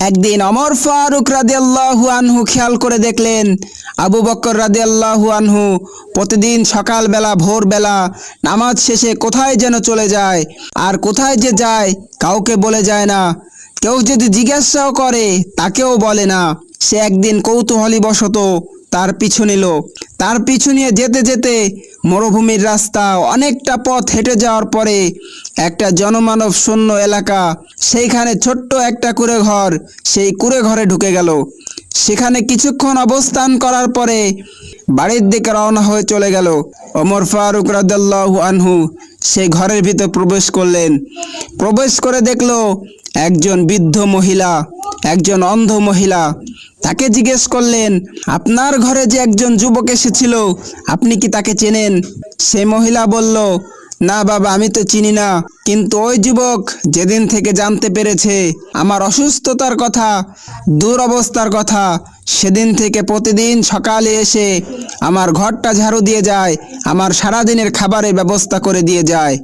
একদিন ওমর ফারুক রাদিয়াল্লাহু আনহু খেয়াল করে দেখলেন আবু বকর রাদিয়াল্লাহু আনহু প্রতিদিন সকালবেলা ভোরবেলা নামাজ শেষে কোথায় যেন চলে যায়, আর কোথায় যে যায় কাউকে বলে যায় না। কেউ যদি জিজ্ঞাসাও করে তাকেও বলে না। সে একদিন কৌতূহলীবশত তার পিছু নিল। তার পিছু নিয়ে যেতে যেতে মরুভূমির রাস্তা অনেকটা পথ হেঁটে যাওয়ার পরে একটা জনমানব শূন্য এলাকা, সেইখানে ছোট্ট একটা কুঁড়ে ঘর। সেই কুঁড়ে ঘরে ঢুকে গেল। সেখানে কিছুক্ষণ অবস্থান করার পরে বাড়ির দিকে রওনা হয়ে চলে গেল। ওমর ফারুক রাদিয়াল্লাহু আনহু সেই ঘরের ভিতর প্রবেশ করলেন। প্রবেশ করে দেখলো একজন বৃদ্ধ মহিলা, একজন অন্ধ মহিলা। তাকে জিজ্ঞেস করলেন, আপনার ঘরে যে একজন যুবক এসেছিল, আপনি কি তাকে চেনেন? সেই মহিলা বলল, না বাবা, আমি তো চিনি না, কিন্তু ওই যুবক যেদিন থেকে জানতে পেরেছে আমার অসুস্থতার কথা, দুরবস্থার কথা, সেদিন থেকে প্রতিদিন সকালে এসে আমার ঘরটা ঝাড়ু দিয়ে যায়, আমার সারাদিনের খাবারের ব্যবস্থা করে দিয়ে যায়।